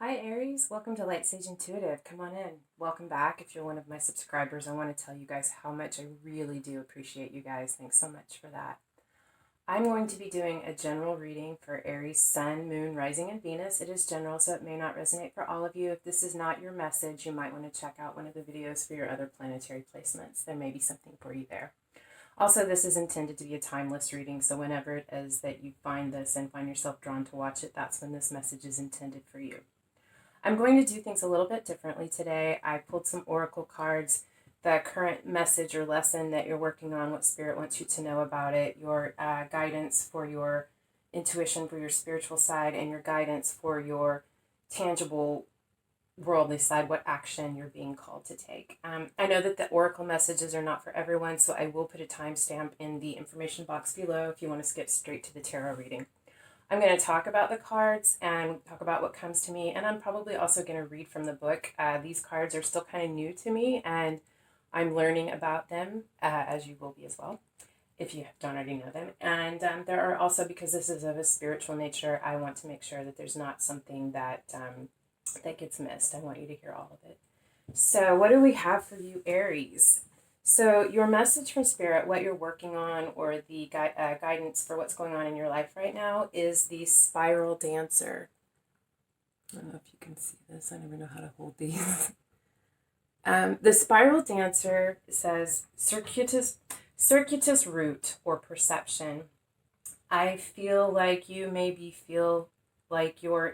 Hi Aries, welcome to Light Sage Intuitive. Come on in. Welcome back. If you're one of my subscribers, I want to tell you guys how much I really do appreciate you guys. Thanks so much for that. I'm going to be doing a general reading for Aries, Sun, Moon, Rising, and Venus. It is general, so it may not resonate for all of you. If this is not your message, you might want to check out one of the videos for your other planetary placements. There may be something for you there. Also, this is intended to be a timeless reading, so whenever it is that you find this and find yourself drawn to watch it, that's when this message is intended for you. I'm going to do things a little bit differently today. I pulled some oracle cards, the current message or lesson that you're working on, what Spirit wants you to know about it, your guidance for your intuition, for your spiritual side, and your guidance for your tangible worldly side, what action you're being called to take. I know that the oracle messages are not for everyone, so I will put a timestamp in the information box below if you want to skip straight to the tarot reading. I'm going to talk about the cards and talk about what comes to me, and I'm probably also going to read from the book. These cards are still kind of new to me, and I'm learning about them, as you will be as well, if you don't already know them. And there are also, because this is of a spiritual nature, I want to make sure that there's not something that that gets missed. I want you to hear all of it. So what do we have for you, Aries? So your message from Spirit, what you're working on, or the guidance for what's going on in your life right now is the spiral dancer. I don't know if you can see this. I never know how to hold these. The spiral dancer says circuitous route or perception. I feel like you maybe feel like you're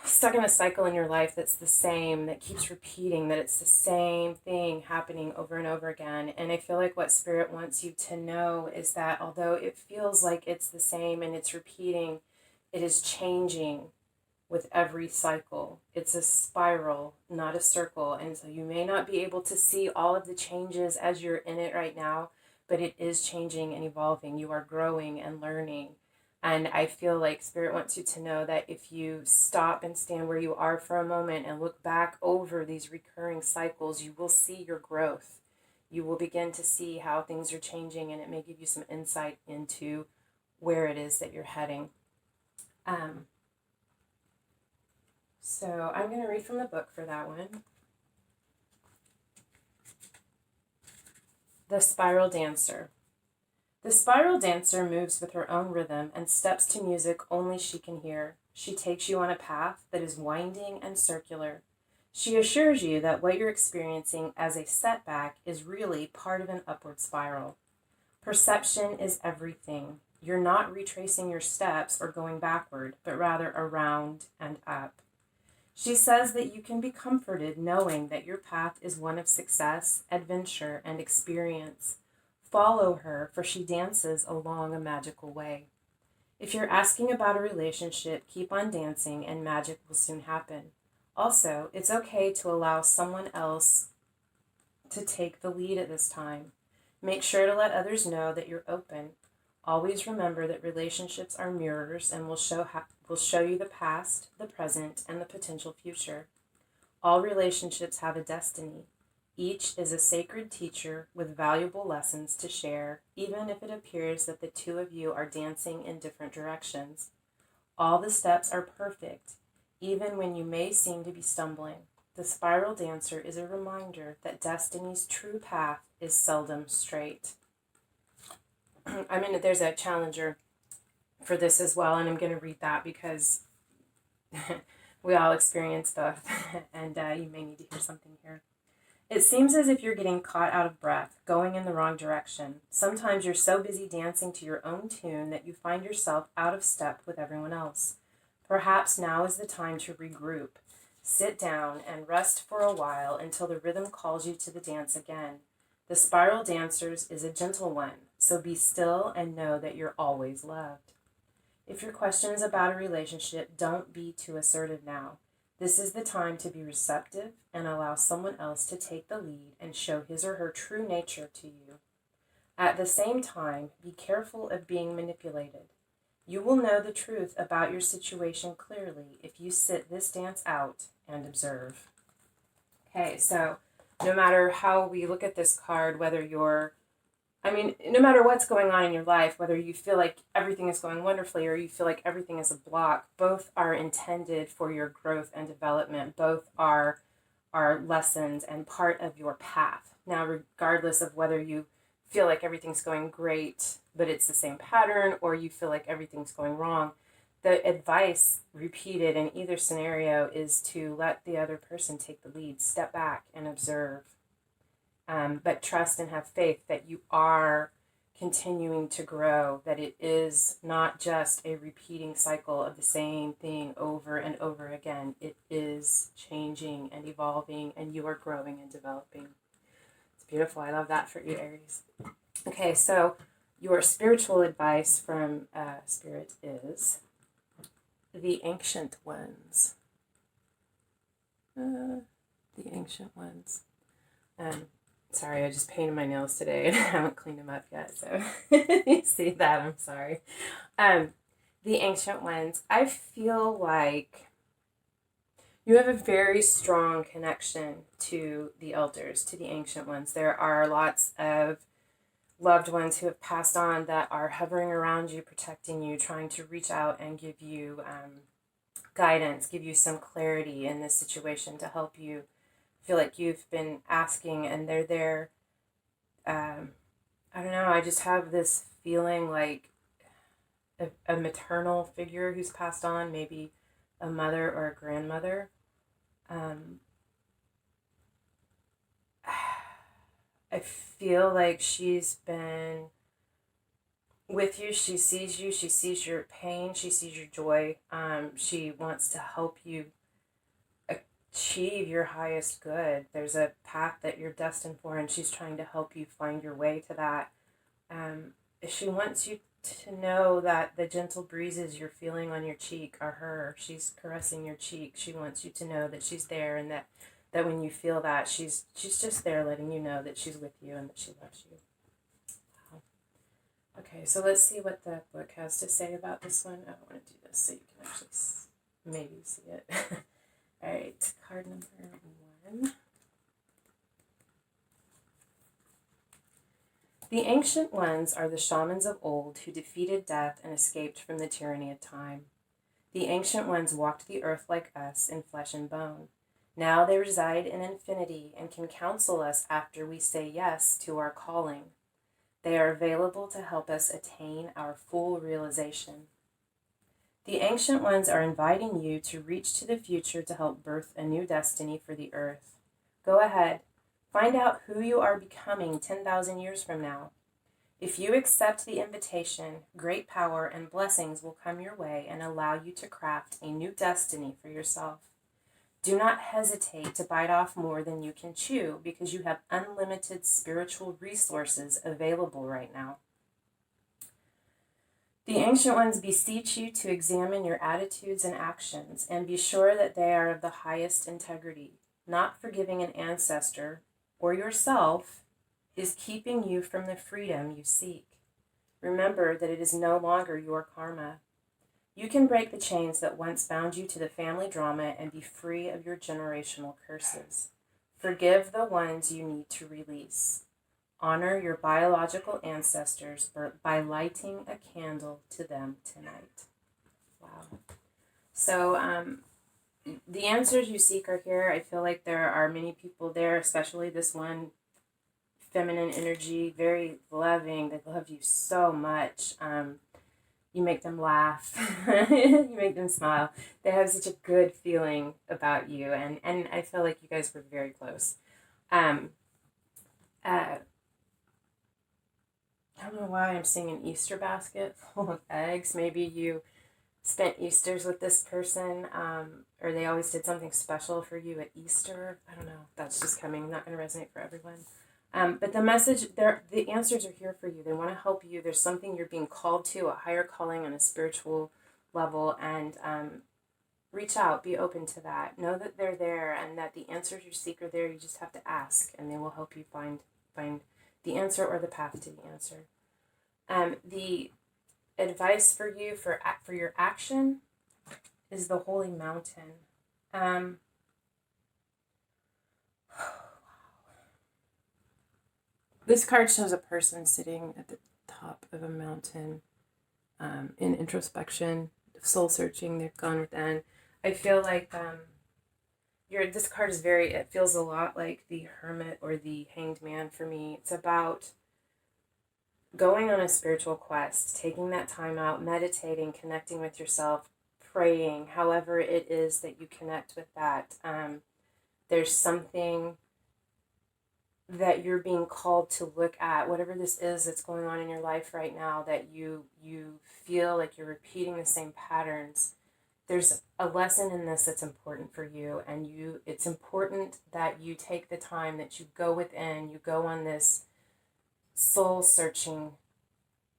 stuck in a cycle in your life that's the same, that keeps repeating, that it's the same thing happening over and over again. And I feel like what Spirit wants you to know is that although it feels like it's the same and it's repeating, it is changing with every cycle. It's a spiral, not a circle. And so you may not be able to see all of the changes as you're in it right now, but it is changing and evolving. You are growing and learning. And I feel like Spirit wants you to know that if you stop and stand where you are for a moment and look back over these recurring cycles, you will see your growth. You will begin to see how things are changing, and it may give you some insight into where it is that you're heading. So I'm going to read from the book for that one. The Spiral Dancer. The spiral dancer moves with her own rhythm and steps to music only she can hear. She takes you on a path that is winding and circular. She assures you that what you're experiencing as a setback is really part of an upward spiral. Perception is everything. You're not retracing your steps or going backward, but rather around and up. She says that you can be comforted knowing that your path is one of success, adventure, and experience. Follow her, for she dances along a magical way. If you're asking about a relationship, keep on dancing and magic will soon happen. Also, it's okay to allow someone else to take the lead at this time. Make sure to let others know that you're open. Always remember that relationships are mirrors and will show you the past, the present, and the potential future. All relationships have a destiny. Each is a sacred teacher with valuable lessons to share, even if it appears that the two of you are dancing in different directions. All the steps are perfect, even when you may seem to be stumbling. The spiral dancer is a reminder that destiny's true path is seldom straight. There's a challenger for this as well, and I'm going to read that because we all experience both, and you may need to hear something here. It seems as if you're getting caught out of breath, going in the wrong direction. Sometimes you're so busy dancing to your own tune that you find yourself out of step with everyone else. Perhaps now is the time to regroup. Sit down and rest for a while until the rhythm calls you to the dance again. The spiral dancers is a gentle one, so be still and know that you're always loved. If your questions about a relationship, don't be too assertive now. This is the time to be receptive and allow someone else to take the lead and show his or her true nature to you. At the same time, be careful of being manipulated. You will know the truth about your situation clearly if you sit this dance out and observe. Okay, so no matter how we look at this card, whether you're I mean, no matter what's going on in your life, whether you feel like everything is going wonderfully or you feel like everything is a block, both are intended for your growth and development. Both are lessons and part of your path. Now, regardless of whether you feel like everything's going great, but it's the same pattern, or you feel like everything's going wrong, the advice repeated in either scenario is to let the other person take the lead, step back and observe, but trust and have faith that you are continuing to grow, that it is not just a repeating cycle of the same thing over and over again. It is changing and evolving, and you are growing and developing. It's beautiful. I love that for you, Aries. Okay, so your spiritual advice from Spirit is the ancient ones. The ancient ones. Sorry, I just painted my nails today and I haven't cleaned them up yet, so you see that, I'm sorry. The ancient ones, I feel like you have a very strong connection to the elders, to the ancient ones. There are lots of loved ones who have passed on that are hovering around you, protecting you, trying to reach out and give you guidance, give you some clarity in this situation to help you feel like you've been asking, and they're there. I don't know, I just have this feeling like a maternal figure who's passed on, maybe a mother or a grandmother. I feel like she's been with you. She sees you. She sees your pain. She sees your joy. She wants to help you achieve your highest good. There's a path that you're destined for, and she's trying to help you find your way to that. She wants you to know that the gentle breezes you're feeling on your cheek are her. She's caressing your cheek. She wants you to know that she's there, and that when you feel that, she's just there letting you know that she's with you and that she loves you. Wow. Okay, so let's see what the book has to say about this one. I want to do this so you can actually maybe see it. All right, card number 1. The ancient ones are the shamans of old who defeated death and escaped from the tyranny of time. The ancient ones walked the earth like us in flesh and bone. Now they reside in infinity and can counsel us after we say yes to our calling. They are available to help us attain our full realization. The ancient ones are inviting you to reach to the future to help birth a new destiny for the earth. Go ahead. Find out who you are becoming 10,000 years from now. If you accept the invitation, great power and blessings will come your way and allow you to craft a new destiny for yourself. Do not hesitate to bite off more than you can chew, because you have unlimited spiritual resources available right now. The ancient ones beseech you to examine your attitudes and actions and be sure that they are of the highest integrity. Not forgiving an ancestor or yourself is keeping you from the freedom you seek. Remember that it is no longer your karma. You can break the chains that once bound you to the family drama and be free of your generational curses. Forgive the ones you need to release. Honor your biological ancestors by lighting a candle to them tonight. Wow. So the answers you seek are here. I feel like there are many people there, especially this one feminine energy, very loving. They love you so much. You make them laugh. You make them smile. They have such a good feeling about you, and I feel like you guys were very close. I don't know why I'm seeing an Easter basket full of eggs. Maybe you spent Easters with this person, or they always did something special for you at Easter. I don't know. That's just coming. Not going to resonate for everyone. But the message, the answers are here for you. They want to help you. There's something you're being called to, a higher calling on a spiritual level, and reach out. Be open to that. Know that they're there, and that the answers you seek are there. You just have to ask, and they will help you find the answer or the path to the answer. The advice for you for your action is the holy mountain. This card shows a person sitting at the top of a mountain, in introspection, soul searching. They've gone within. I feel like this card is it feels a lot like the Hermit or the Hanged Man for me. It's about going on a spiritual quest, taking that time out, meditating, connecting with yourself, praying, however it is that you connect with that. There's something that you're being called to look at, whatever this is that's going on in your life right now, that you feel like you're repeating the same patterns. There's a lesson in this that's important for you, and it's important that you take the time, that you go within, you go on this soul searching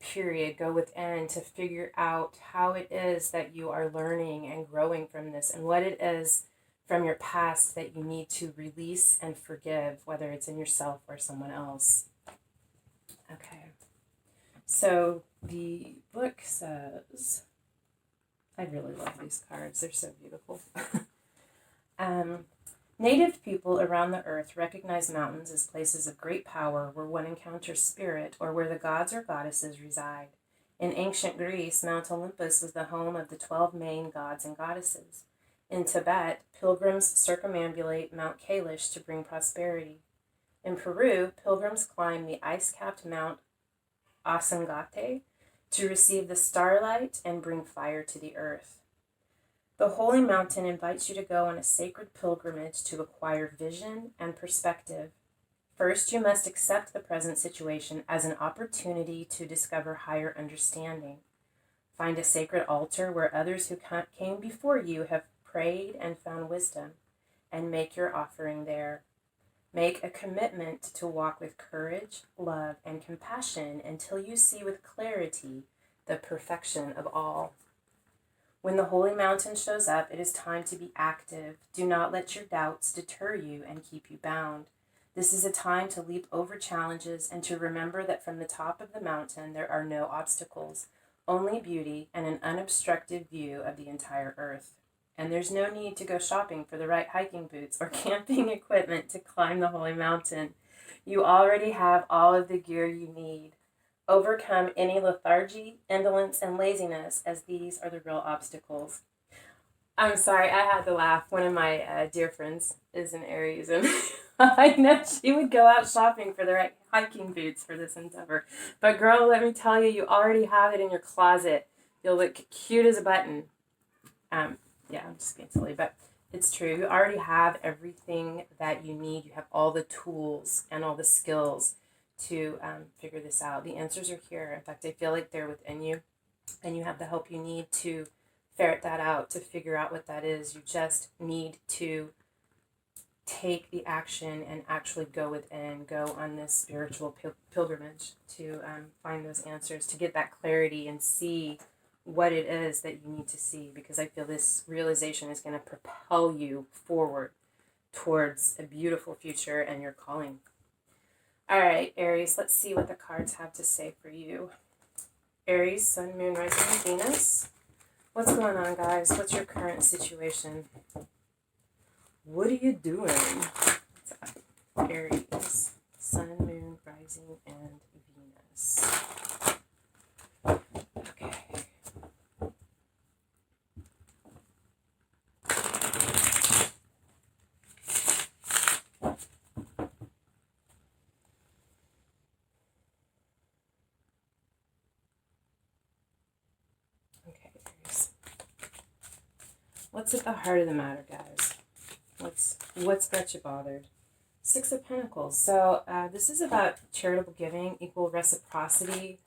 period, go within to figure out how it is that you are learning and growing from this, and what it is from your past that you need to release and forgive, whether it's in yourself or someone else. Okay. So the book says, I really love these cards. They're so beautiful. Native people around the earth recognize mountains as places of great power where one encounters spirit or where the gods or goddesses reside. In ancient Greece, Mount Olympus was the home of the 12 main gods and goddesses. In Tibet, pilgrims circumambulate Mount Kailash to bring prosperity. In Peru, pilgrims climb the ice-capped Mount Asangate to receive the starlight and bring fire to the earth. The Holy Mountain invites you to go on a sacred pilgrimage to acquire vision and perspective. First, you must accept the present situation as an opportunity to discover higher understanding. Find a sacred altar where others who came before you have prayed and found wisdom, and make your offering there. Make a commitment to walk with courage, love, and compassion until you see with clarity the perfection of all. When the Holy Mountain shows up, it is time to be active. Do not let your doubts deter you and keep you bound. This is a time to leap over challenges and to remember that from the top of the mountain there are no obstacles, only beauty and an unobstructed view of the entire earth. And there's no need to go shopping for the right hiking boots or camping equipment to climb the Holy Mountain. You already have all of the gear you need. Overcome any lethargy, indolence, and laziness, as these are the real obstacles. I'm sorry, I had to laugh. One of my dear friends is an Aries, and I know she would go out shopping for the right hiking boots for this endeavor. But girl, let me tell you, you already have it in your closet. You'll look cute as a button. Yeah, I'm just being silly, but it's true. You already have everything that you need. You have all the tools and all the skills to figure this out. The answers are here. In fact, I feel like they're within you, and you have the help you need to ferret that out, to figure out what that is. You just need to take the action and actually go within, go on this spiritual pilgrimage to find those answers, to get that clarity and see what it is that you need to see, because I feel this realization is going to propel you forward towards a beautiful future and your calling. All right, Aries, let's see what the cards have to say for you. Aries, Sun, Moon, Rising, and Venus. What's going on, guys? What's your current situation? What are you doing? What's up? Aries, Sun, Moon, Rising, and Venus. Okay. Okay, Aries. What's at the heart of the matter, guys? What's got you bothered? Six of Pentacles. So this is about charitable giving, equal reciprocity,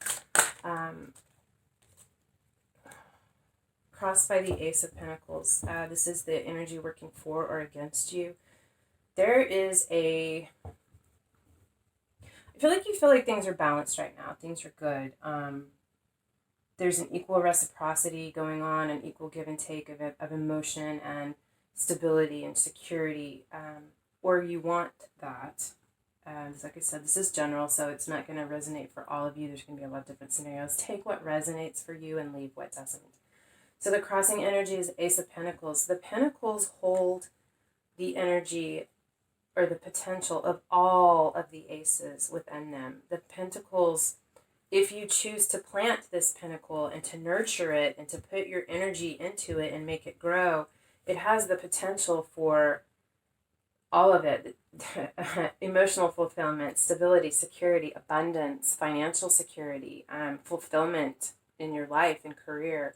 crossed by the Ace of Pentacles. This is the energy working for or against you. There is I feel like things are balanced right now. Things are good. There's an equal reciprocity going on, an equal give and take of emotion and stability and security, or you want that. Like I said, this is general, so it's not going to resonate for all of you. There's going to be a lot of different scenarios. Take what resonates for you and leave what doesn't. So the crossing energy is Ace of Pentacles. The Pentacles hold the energy, or the potential of all of the aces within them. The pentacles, if you choose to plant this pentacle and to nurture it and to put your energy into it and make it grow, it has the potential for all of it. Emotional fulfillment, stability, security, abundance, financial security, fulfillment in your life and career.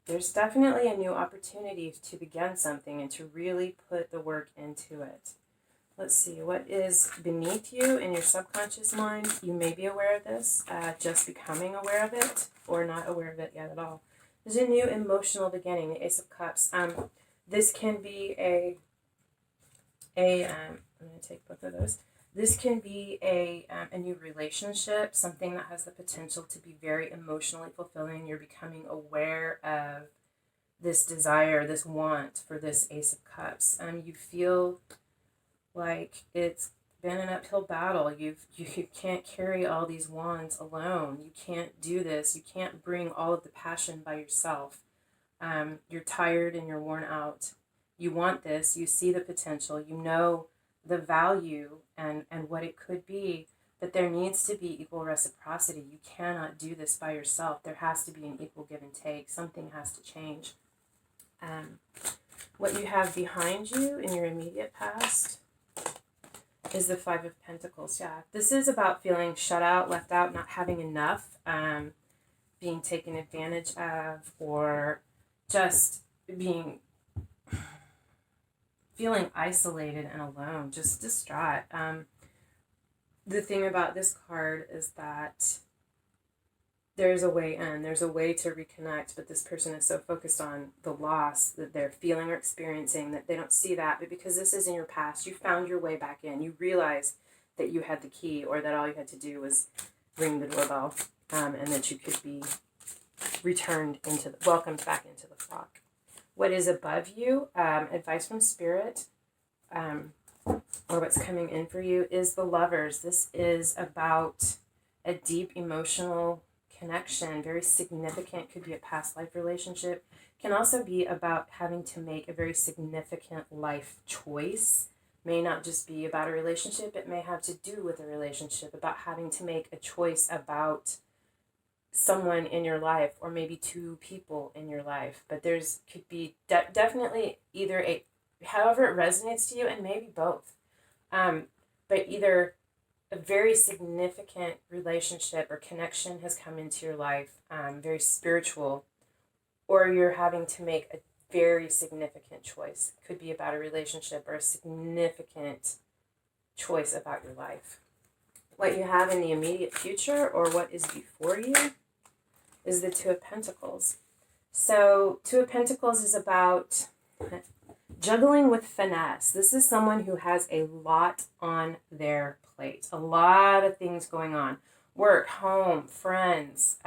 There's definitely a new opportunity to begin something and to really put the work into it. Let's see, what is beneath you in your subconscious mind? You may be aware of this, just becoming aware of it, or not aware of it yet at all. There's a new emotional beginning, the Ace of Cups. This can be I'm going to take both of those. This can be a new relationship, something that has the potential to be very emotionally fulfilling. You're becoming aware of this desire, this want for this Ace of Cups. You feel like it's been an uphill battle. You can't carry all these wands alone. You can't do this. You can't bring all of the passion by yourself. You're tired and you're worn out. You want this. You see the potential. You know the value and what it could be, but there needs to be equal reciprocity. You cannot do this by yourself. There has to be an equal give and take. Something has to change. What you have behind you in your immediate past is the Five of Pentacles. Yeah, this is about feeling shut out, left out, not having enough, being taken advantage of, or just feeling isolated and alone, just distraught. The thing about this card is that there's a way in, there's a way to reconnect, but this person is so focused on the loss that they're feeling or experiencing that they don't see that. But because this is in your past, you found your way back in. You realized that you had the key, or that all you had to do was ring the doorbell, and that you could be welcomed back into the flock. What is above you, advice from Spirit, or what's coming in for you, is the Lovers. This is about a deep emotional connection, very significant, could be a past life relationship, can also be about having to make a very significant life choice. May not just be about a relationship, it may have to do with a relationship, about having to make a choice about someone in your life, or maybe two people in your life. But there's could be definitely either however it resonates to you, and maybe both, but either a very significant relationship or connection has come into your life, very spiritual, or you're having to make a very significant choice. Could be about a relationship or a significant choice about your life. What you have in the immediate future, or what is before you, is the Two of Pentacles. So Two of Pentacles is about juggling with finesse. This is someone who has a lot on their plate, a lot of things going on. Work, home, friends,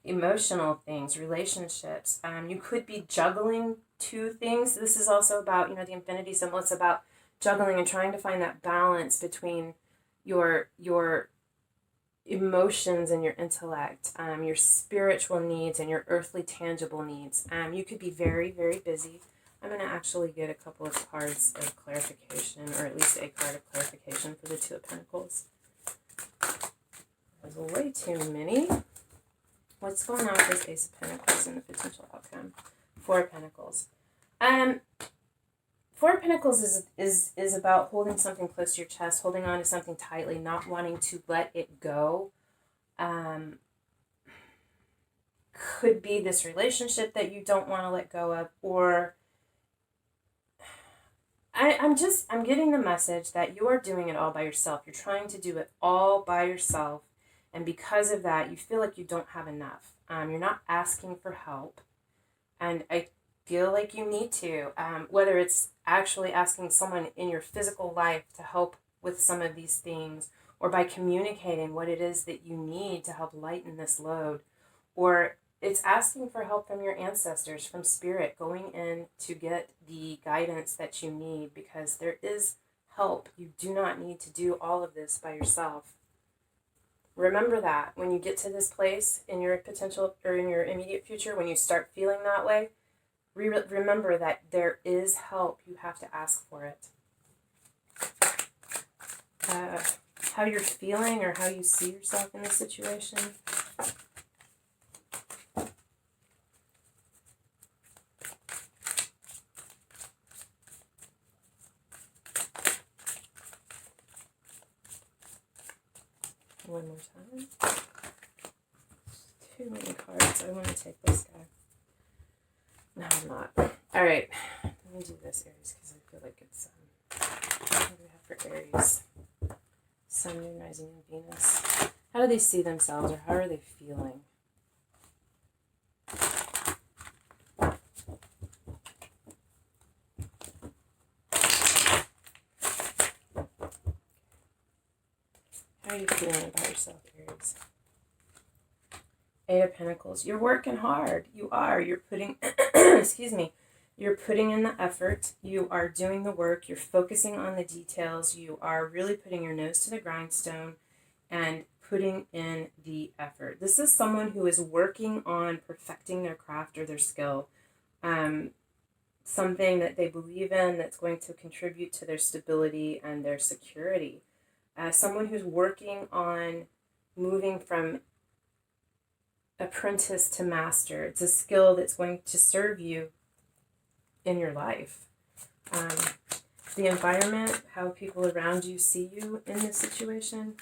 emotional things, relationships. You could be juggling two things. This is also about, the infinity symbol. It's about juggling and trying to find that balance between your emotions and your intellect, your spiritual needs and your earthly tangible needs. You could be very, very busy. I'm going to actually get a couple of cards of clarification, or at least a card of clarification for the Two of Pentacles. There's way too many. What's going on with this Ace of Pentacles and the potential outcome? Four of Pentacles. Four of Pentacles is about holding something close to your chest, holding on to something tightly, not wanting to let it go. Could be this relationship that you don't want to let go of, or I'm getting the message that you are doing it all by yourself. You're trying to do it all by yourself, and because of that, you feel like you don't have enough. You're not asking for help, and I feel like you need to, whether it's actually asking someone in your physical life to help with some of these things, or by communicating what it is that you need to help lighten this load, or it's asking for help from your ancestors, from Spirit, going in to get the guidance that you need, because there is help. You do not need to do all of this by yourself. Remember that when you get to this place in your potential, or in your immediate future, when you start feeling that way, remember that there is help. You have to ask for it. How you're feeling or how you see yourself in this situation. One more time. Too many cards. I want to take this guy. No, I'm not. All right. Let me do this, Aries, because I feel like it's... what do we have for Aries? Sun, Moon, Rising, and Venus. How do they see themselves, or how are they feeling? How are you feeling about yourself, Aries? Eight of Pentacles. You're working hard. You are. You're putting, excuse me, you're putting in the effort. You are doing the work. You're focusing on the details. You are really putting your nose to the grindstone and putting in the effort. This is someone who is working on perfecting their craft or their skill. Something that they believe in that's going to contribute to their stability and their security. Someone who's working on moving from apprentice to master. It's a skill that's going to serve you in your life. The environment, how people around you see you in this situation.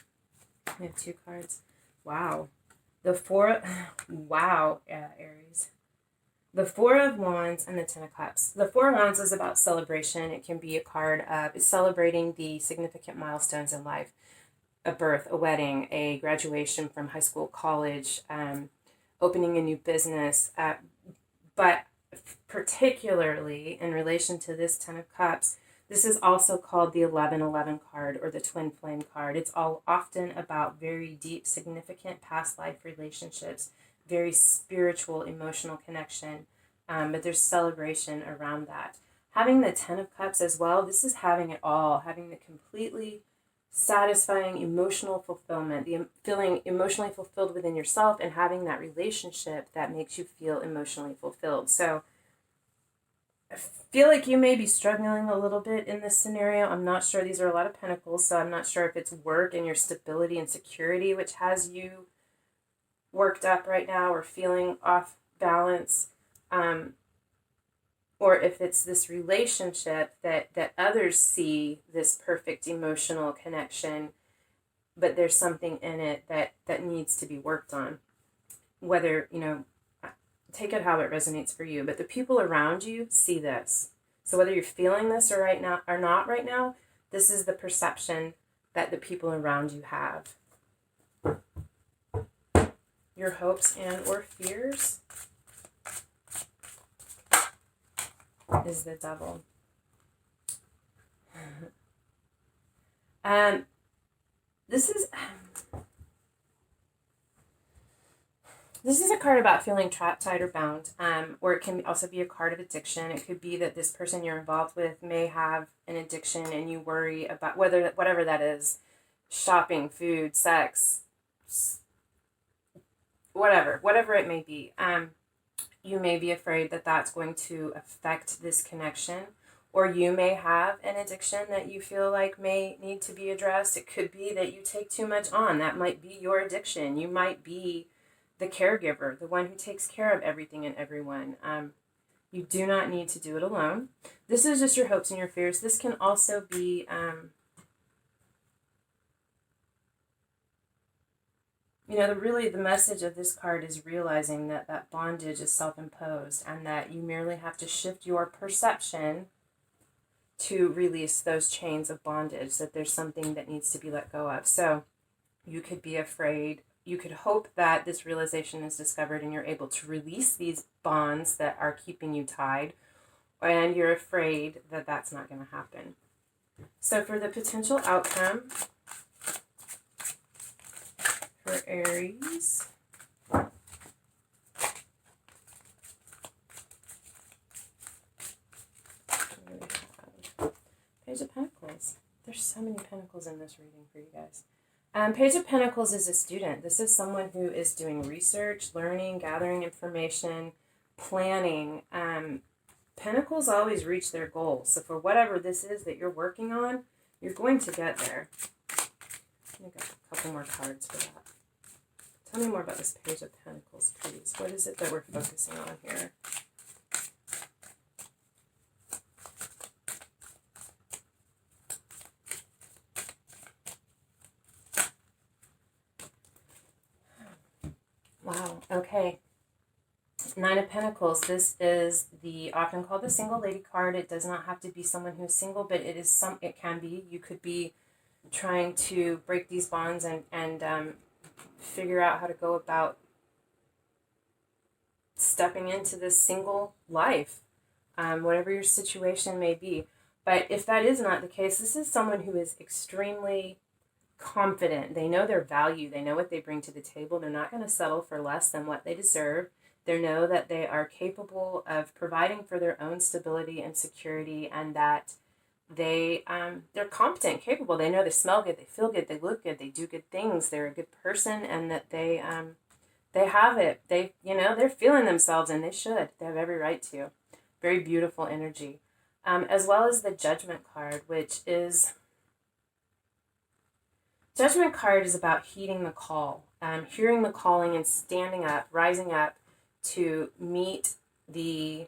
I have two cards. Wow. Wow, Aries. The Four of Wands and the Ten of Cups. The Four of Wands is about celebration. It can be a card of celebrating the significant milestones in life. A birth, a wedding, a graduation from high school, college, opening a new business. But particularly in relation to this Ten of Cups, this is also called the 1111 card or the Twin Flame card. It's all often about very deep, significant past life relationships, very spiritual, emotional connection, but there's celebration around that. Having the Ten of Cups as well, this is having it all, having the completely satisfying emotional fulfillment, the feeling emotionally fulfilled within yourself and having that relationship that makes you feel emotionally fulfilled. So I feel like you may be struggling a little bit in this scenario. I'm not sure. These are a lot of pentacles, so I'm not sure if it's work and your stability and security which has you worked up right now or feeling off balance, or if it's this relationship that others see this perfect emotional connection, but there's something in it that needs to be worked on. Whether, take it how it resonates for you, but the people around you see this. So whether you're feeling this or not right now, this is the perception that the people around you have. Your hopes and or fears is the Devil. This is a card about feeling trapped, tied, or bound, or it can also be a card of addiction. It could be that this person you're involved with may have an addiction and you worry about whatever that is, shopping, food, sex, whatever it may be. You may be afraid that that's going to affect this connection, or you may have an addiction that you feel like may need to be addressed. It could be that you take too much on. That might be your addiction. You might be the caregiver, the one who takes care of everything and everyone. You do not need to do it alone. This is just your hopes and your fears. This can also be the message of this card is realizing that bondage is self-imposed and that you merely have to shift your perception to release those chains of bondage, that there's something that needs to be let go of. So you could be afraid, you could hope that this realization is discovered and you're able to release these bonds that are keeping you tied, and you're afraid that that's not going to happen. So for the potential outcome for Aries, Page of Pentacles. There's so many pentacles in this reading for you guys. Page of Pentacles is a student. This is someone who is doing research, learning, gathering information, planning. Pentacles always reach their goals. So for whatever this is that you're working on, you're going to get there. I got a couple more cards for that. Tell me more about this Page of Pentacles, please. What is it that we're focusing on here? Wow, okay. Nine of Pentacles. This is the often called the single lady card. It does not have to be someone who is single, but it can be. You could be trying to break these bonds and figure out how to go about stepping into this single life, whatever your situation may be. But if that is not the case, this is someone who is extremely confident. They know their value. They know what they bring to the table. They're not going to settle for less than what they deserve. They know that they are capable of providing for their own stability and security, and that they're competent, capable. They know they smell good, they feel good, they look good, they do good things. They're a good person, and that they have it. They're feeling themselves, and they should. They have every right to. Very beautiful energy, as well as the Judgment card, which is Judgment card is about heeding the call, hearing the calling and standing up, rising up to meet the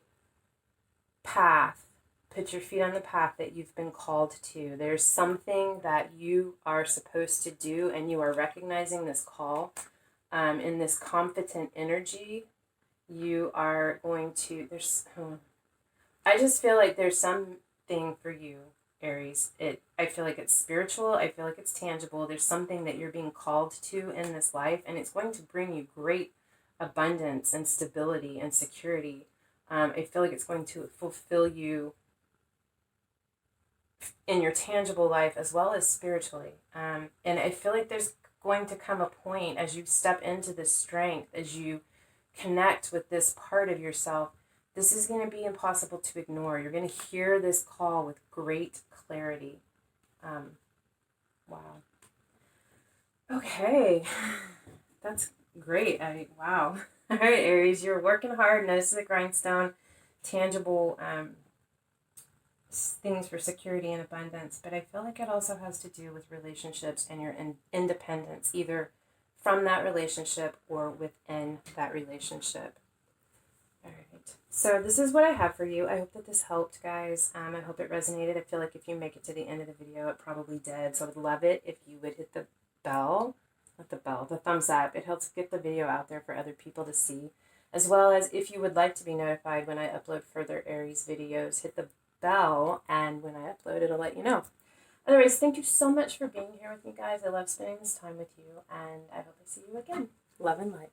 path. Put your feet on the path that you've been called to. There's something that you are supposed to do, and you are recognizing this call. In this confident energy, you are going to, I just feel like there's something for you, Aries. I feel like it's spiritual. I feel like it's tangible. There's something that you're being called to in this life, and it's going to bring you great abundance and stability and security. I feel like it's going to fulfill you in your tangible life as well as spiritually. And I feel like there's going to come a point as you step into this strength, as you connect with this part of yourself, this is going to be impossible to ignore. You're going to hear this call with great clarity. Wow. Okay. That's great. Wow. All right, Aries, you're working hard. Nose to the grindstone. Tangible things for security and abundance. But I feel like it also has to do with relationships and your independence, either from that relationship or within that relationship. All right. So this is what I have for you. I hope that this helped, guys. I hope it resonated. I feel like if you make it to the end of the video, it probably did. So I would love it if you would hit the bell. The thumbs up. It helps get the video out there for other people to see. As well as if you would like to be notified when I upload further Aries videos, hit the bell, and when I upload, it'll let you know. Otherwise, thank you so much for being here with me, guys. I love spending this time with you, and I hope I see you again. Love and light.